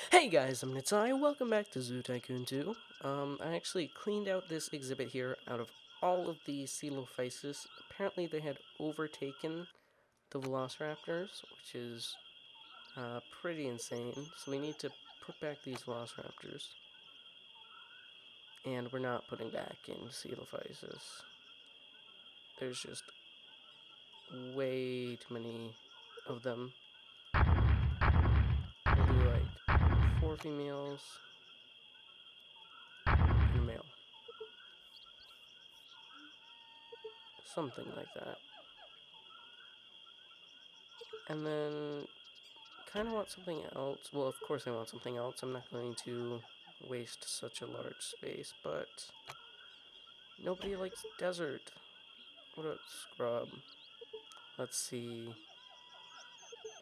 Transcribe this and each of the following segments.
Hey guys, I'm Nitsai. Welcome back to Zoo Tycoon 2. I actually cleaned out this exhibit here out of all of the Coelophysis. Apparently they had overtaken the Velociraptors, which is pretty insane. So we need to put back these Velociraptors. And we're not putting back in Coelophysis. There's just way too many of them. We'll do like 4 females and a male. Something like that. And then, kind of want something else. Well, of course I want something else. I'm not going to waste such a large space, but nobody likes desert. What about scrub? Let's see.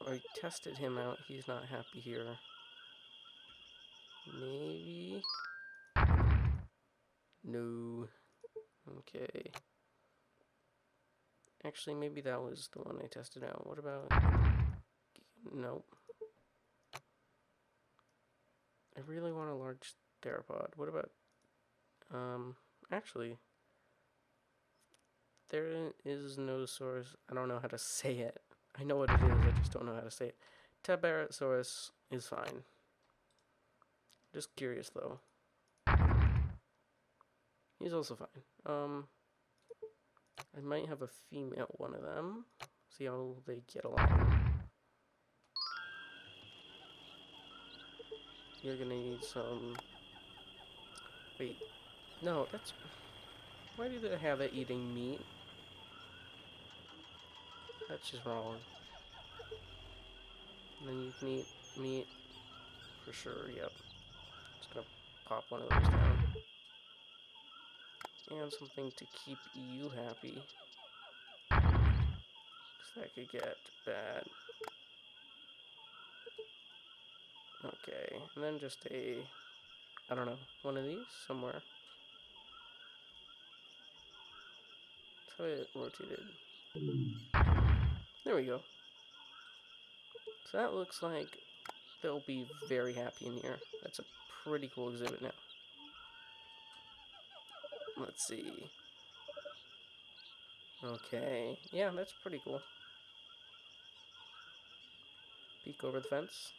I tested him out. He's not happy here. Maybe? No. Okay. Actually, maybe that was the one I tested out. What about... Nope. I really want a large theropod. What about... Actually, there is no source. I don't know how to say it. I know what it is, I just don't know how to say it. Tabarosaurus is fine. Just curious though. He's also fine. I might have a female one of them. See how they get along. You're gonna need some... Wait. No, that's... Why do they have it eating meat? That's just wrong. And then you can eat meat. For sure, yep. Just gonna pop one of those down. And something to keep you happy. Because that could get bad. Okay, and then just a... I don't know, one of these somewhere. That's how it rotated. There we go. So that looks like they'll be very happy in here. That's a pretty cool exhibit now. Let's see. Okay, yeah, that's pretty cool. Peek over the fence.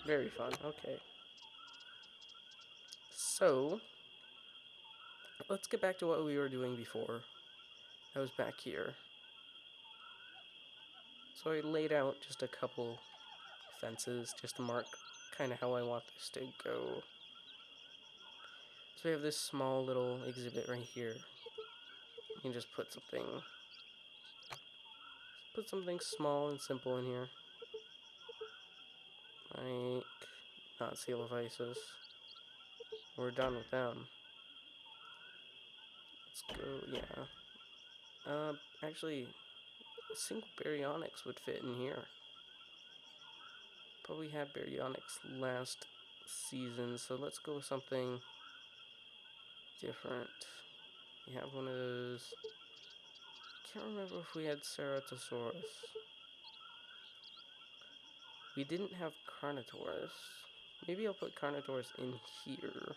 Very fun, okay. So, let's get back to what we were doing before. I was back here. So I laid out just a couple fences just to mark kind of how I want this to go. So we have this small little exhibit right here. You can just put something small and simple in here. Like, not Coelophysis. We're done with them. Let's go, yeah. Actually, a single Baryonyx would fit in here. But we had Baryonyx last season, so let's go with something different. We have one of those... Can't remember if we had Ceratosaurus. We didn't have Carnotaurus. Maybe I'll put Carnotaurus in here.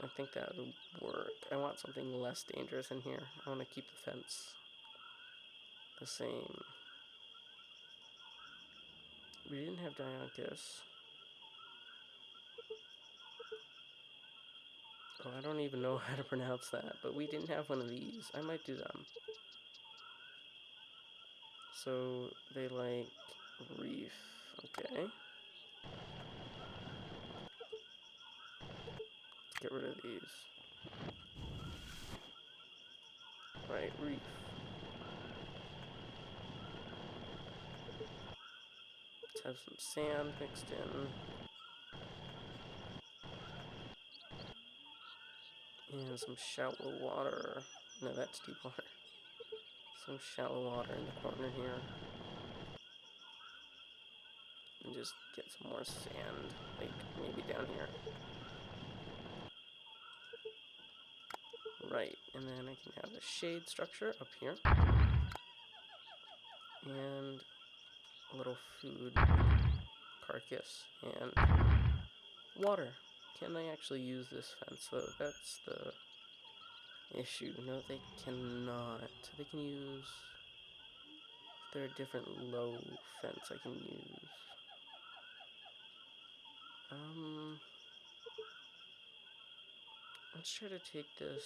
I think that would work. I want something less dangerous in here. I want to keep the fence the same. We didn't have Deinonychus. Oh, I don't even know how to pronounce that, but we didn't have one of these. I might do them. So, they like reef. Okay. Let's get rid of these. Right, reef. Let's have some sand mixed in. And some shallow water. No, that's deep water. Some shallow water in the corner here. And just get some more sand, like maybe down here. Right, and then I can have a shade structure up here. and a little food carcass and water. Can they actually use this fence though? That's the issue. No, they cannot. They can use... Is there a different low fence I can use? Let's try to take this...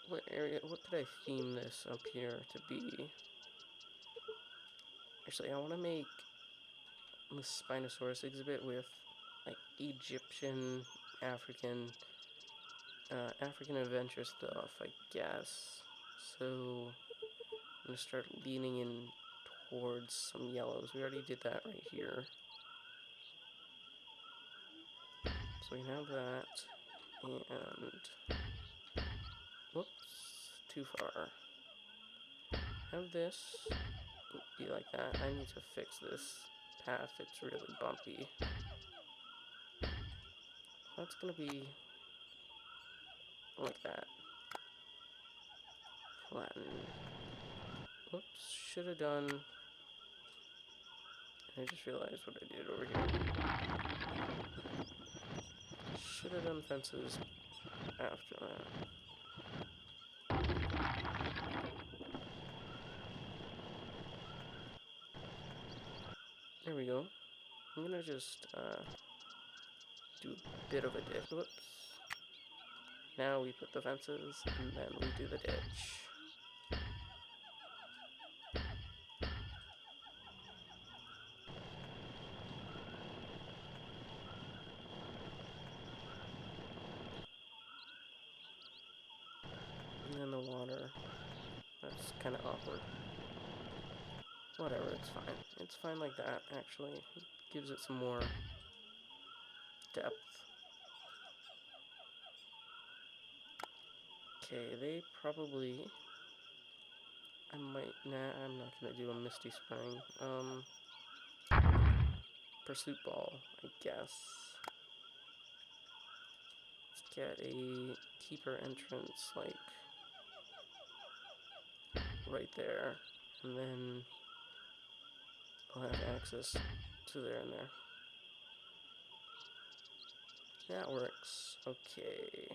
What could I theme this up here to be? Actually, I want to make the Spinosaurus exhibit with, like, Egyptian, African adventure stuff, I guess. So, I'm going to start leaning in towards some yellows. We already did that right here. So we have that, and... Whoops, too far. Have this be like that. I need to fix this path, it's really bumpy. That's gonna be like that. Flatten. Whoops, should have done... I just realized what I did over here. Should have done fences after that. There we go. I'm gonna just do a bit of a ditch. Whoops. Now we put the fences, and then we do the ditch. And then the water. That's kind of awkward. Whatever, it's fine. It's fine like that, actually. It gives it some more depth. Okay, they probably... I'm not gonna do a Misty Spring. Pursuit Ball, I guess. Let's get a keeper entrance, like, right there. And then I'll have access to there and there. That works. Okay.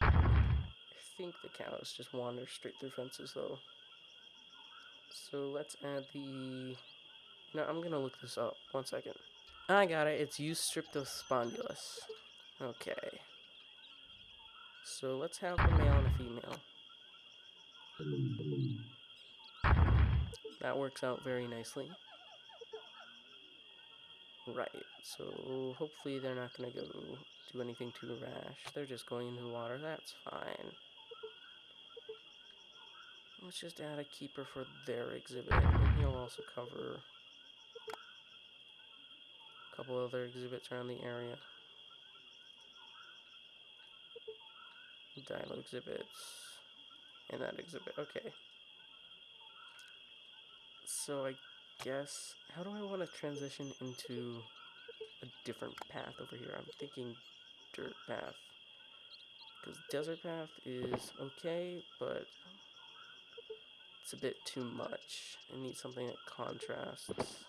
I think the cows just wander straight through fences, though. So let's add the... No, I'm gonna look this up. 1 second. I got it. It's use Streptospondylus. Okay. So let's have a male and a female. That works out very nicely. Right. So hopefully they're not gonna go do anything too rash. They're just going into the water. That's fine. Let's just add a keeper for their exhibit, and he'll also cover a couple other exhibits around the area. Dino exhibits, and that exhibit. Okay. So I guess, how do I want to transition into a different path over here? I'm thinking dirt path. Because desert path is okay, but it's a bit too much. I need something that contrasts.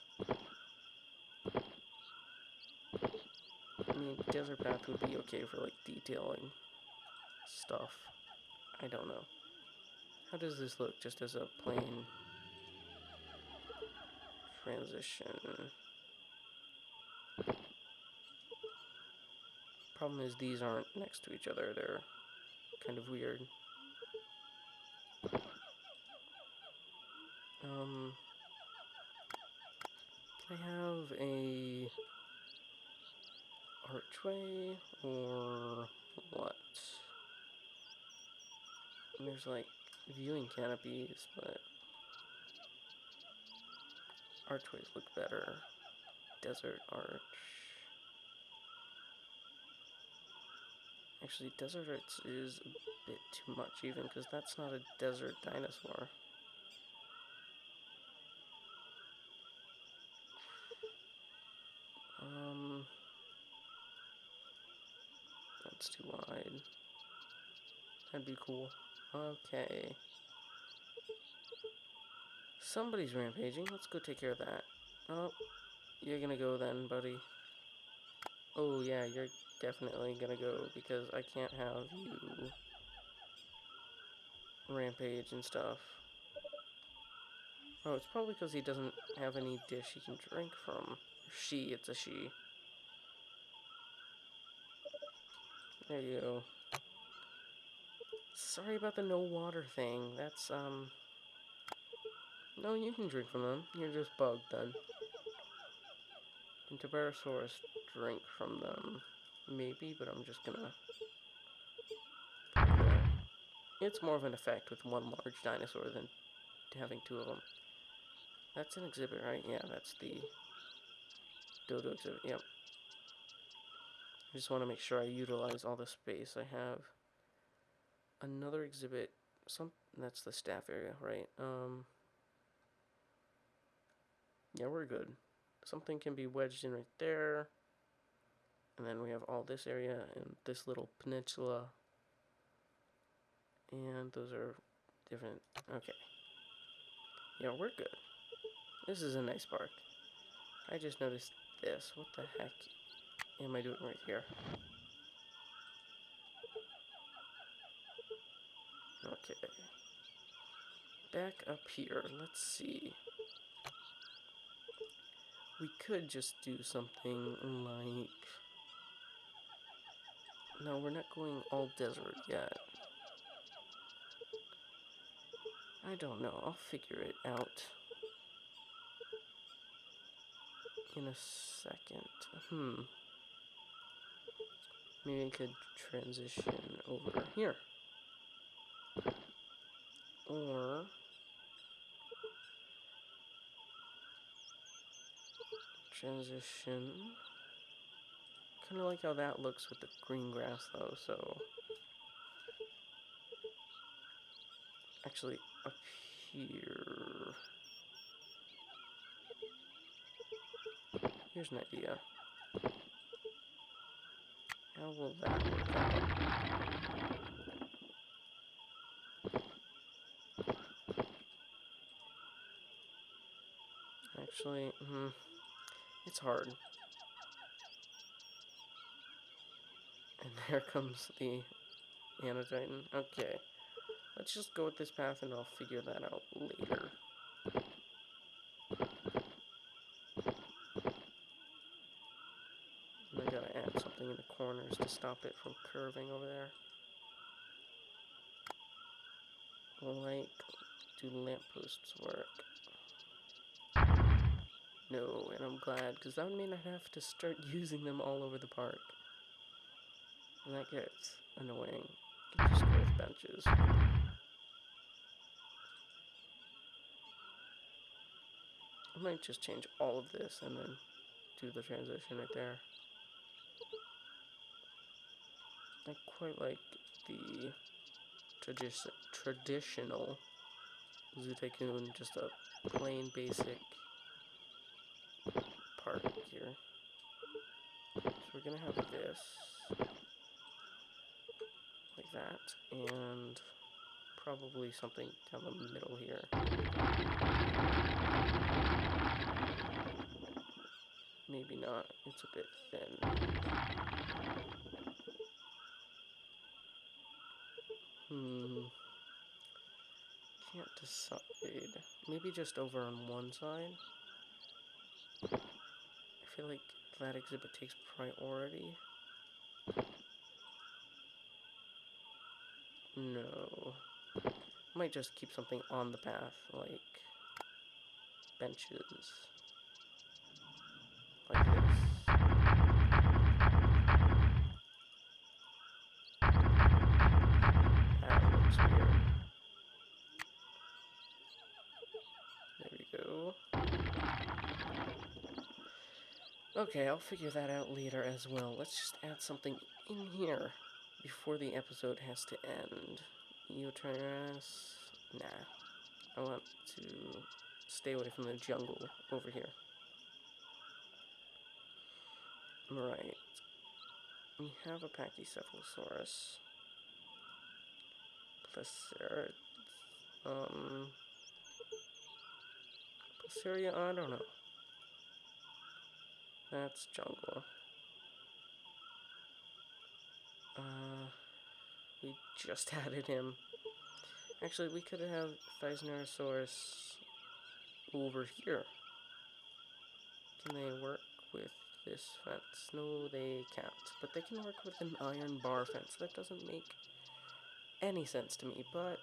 I mean, desert path would be okay for, like, detailing stuff. I don't know. How does this look just as a plain transition? Problem is these aren't next to each other. They're kind of weird. Can I have a archway or what? And there's like viewing canopies, but archways look better. Desert arch. Actually, desert arch is a bit too much even, because that's not a desert dinosaur. That's too wide. That'd be cool. Okay. Somebody's rampaging. Let's go take care of that. Oh, you're gonna go then, buddy. Oh, yeah, you're definitely gonna go because I can't have you rampage and stuff. Oh, it's probably because he doesn't have any dish he can drink from. She, it's a she. There you go. Sorry about the no water thing. That's, No, you can drink from them. You're just bugged then. Can Tyrannosaurus drink from them? Maybe, but I'm just gonna... Okay. It's more of an effect with one large dinosaur than having two of them. That's an exhibit, right? Yeah, that's the Dodo exhibit. Yep. I just want to make sure I utilize all the space I have. Another exhibit. That's the staff area, right? Yeah, we're good. Something can be wedged in right there. And then we have all this area and this little peninsula. And those are different. Okay. Yeah, we're good. This is a nice park. I just noticed this. What the heck am I doing right here? Okay. Back up here. Let's see. We could just do something like... No, we're not going all desert yet. I don't know. I'll figure it out in a second. Maybe I could transition over here. Or... transition... Kind of like how that looks with the green grass, though, so... Actually, up here... Here's an idea. How will that work out? Actually, it's hard. And there comes the Anotitan. Okay. Let's just go with this path and I'll figure that out later. And I gotta add something in the corners to stop it from curving over there. Like, do lampposts work? No, and I'm glad, because that would mean I'd have to start using them all over the park. And that gets annoying. You can just go with benches. I might just change all of this and then do the transition right there. I quite like the traditional Zoo Tycoon, just a plain basic park here. So we're gonna have this like that, and probably something down the middle here. Maybe not, it's a bit thin. Can't decide. Maybe just over on one side. I feel like that exhibit takes priority. No. Might just keep something on the path, like benches. Like this. That looks weird. There we go. Okay, I'll figure that out later as well. Let's just add something in here before the episode has to end. Eoterras? Nah. I want to stay away from the jungle over here. Right. We have a Pachycephalosaurus. Placerids. Syria, I don't know. That's jungle. We just added him. Actually, we could have Thysanorosaurus over here. Can they work with this fence? No, they can't. But they can work with an iron bar fence. That doesn't make any sense to me, but,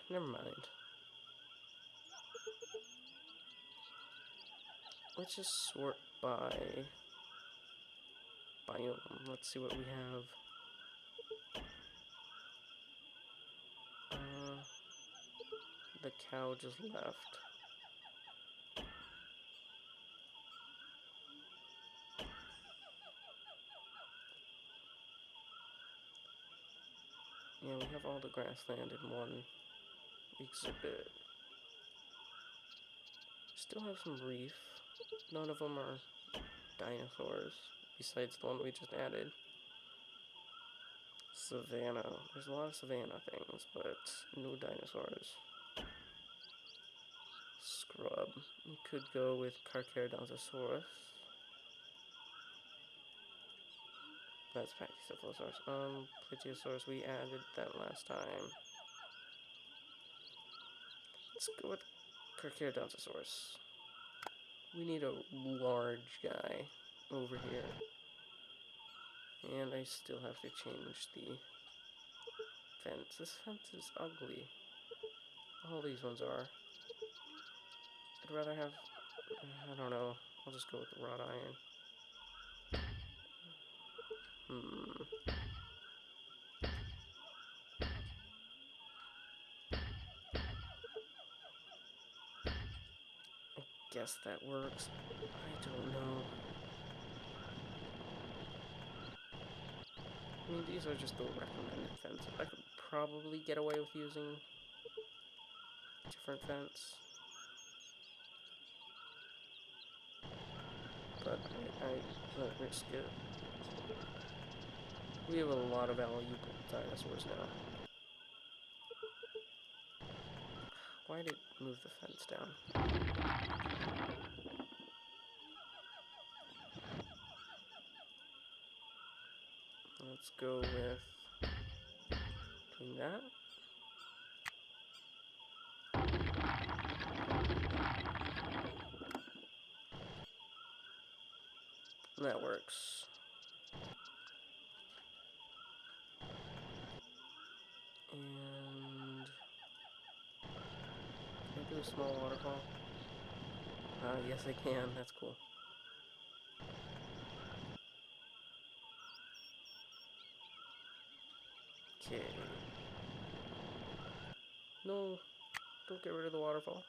never mind. Let's just sort by biome. Let's see what we have. The cow just left. Yeah, we have all the grassland in one exhibit. Still have some reef. None of them are dinosaurs, besides the one we just added. Savannah. There's a lot of savannah things, but no dinosaurs. Scrub. We could go with Carcharodontosaurus. That's Pachycephalosaurus. Plateosaurus, we added that last time. Let's go with Carcharodontosaurus. We need a large guy over here. And I still have to change the fence. This fence is ugly. All these ones are. I'd rather have... I don't know. I'll just go with the wrought iron. I guess that works. I don't know. I mean, these are just the recommended fences. I could probably get away with using different fence. But I won't risk it. We have a lot of valuable dinosaurs now. Why did it move the fence down? Let's go with doing that. That works. And can I do a small waterfall? Yes I can. That's cool. Okay. No, don't get rid of the waterfall.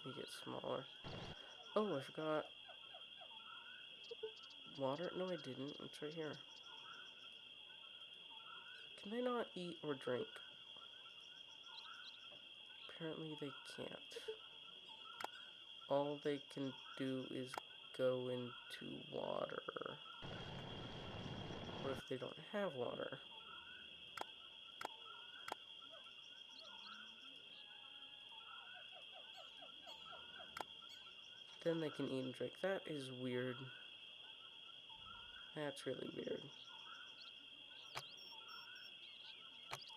You get smaller. Oh, I forgot. Water? No, I didn't. It's right here. Can they not eat or drink? Apparently they can't. All they can do is go into water. What if they don't have water? Then they can eat and drink. That is weird. That's really weird.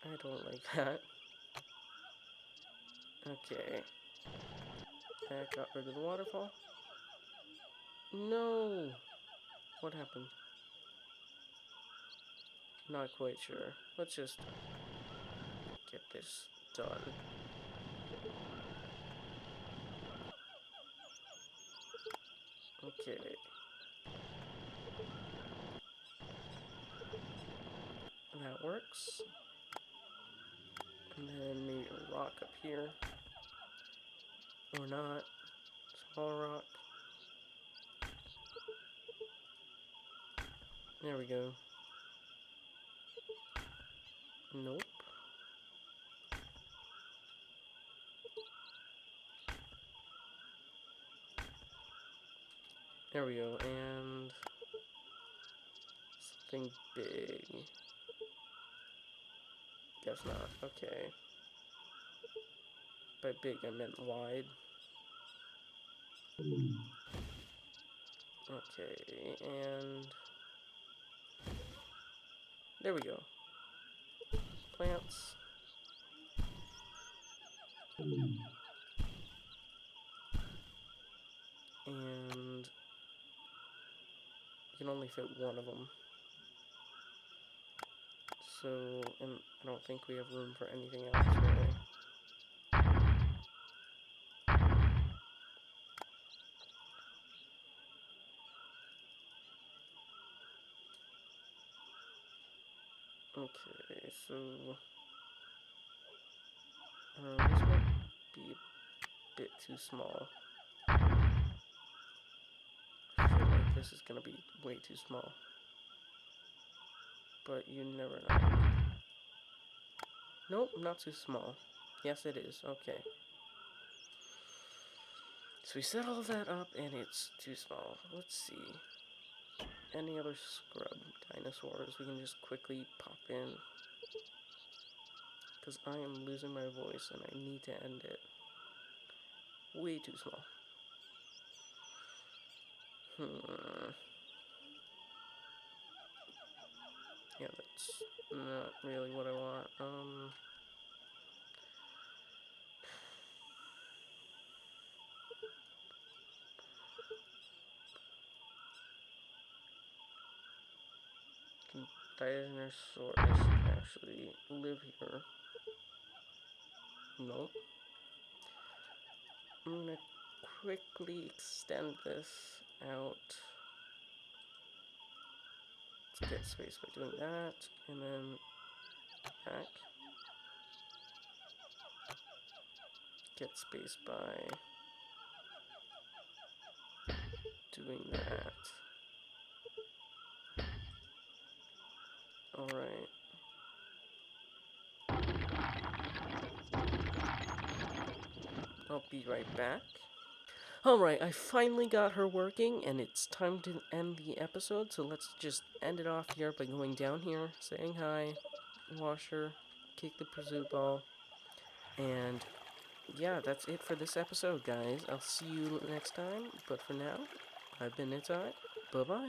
I don't like that. Okay. That got rid of the waterfall. No! What happened? Not quite sure. Let's just get this done. Okay. That works. And then maybe a rock up here. Or not. Small rock. There we go. Nope. There we go, and something big. Guess not. Okay. By big, I meant wide. Okay, and there we go. Plants. And you can only fit one of them. So, and I don't think we have room for anything else, really. Okay, so this might be a bit too small. I feel like this is gonna be way too small. But you never know. Nope, not too small. Yes, it is. Okay. So we set all that up, and it's too small. Let's see. Any other scrub dinosaurs we can just quickly pop in. Because I am losing my voice, and I need to end it. Way too small. Yeah, that's not really what I want. Can Dinosaurus actually live here? Nope. I'm gonna quickly extend this out. Let's get space by doing that, and then back. Get space by doing that. Alright. I'll be right back. Alright, I finally got her working, and it's time to end the episode, so let's just end it off here by going down here, saying hi, wash her, kick the pursuit ball, and yeah, that's it for this episode, guys. I'll see you next time, but for now, I've been Itai. Bye-bye.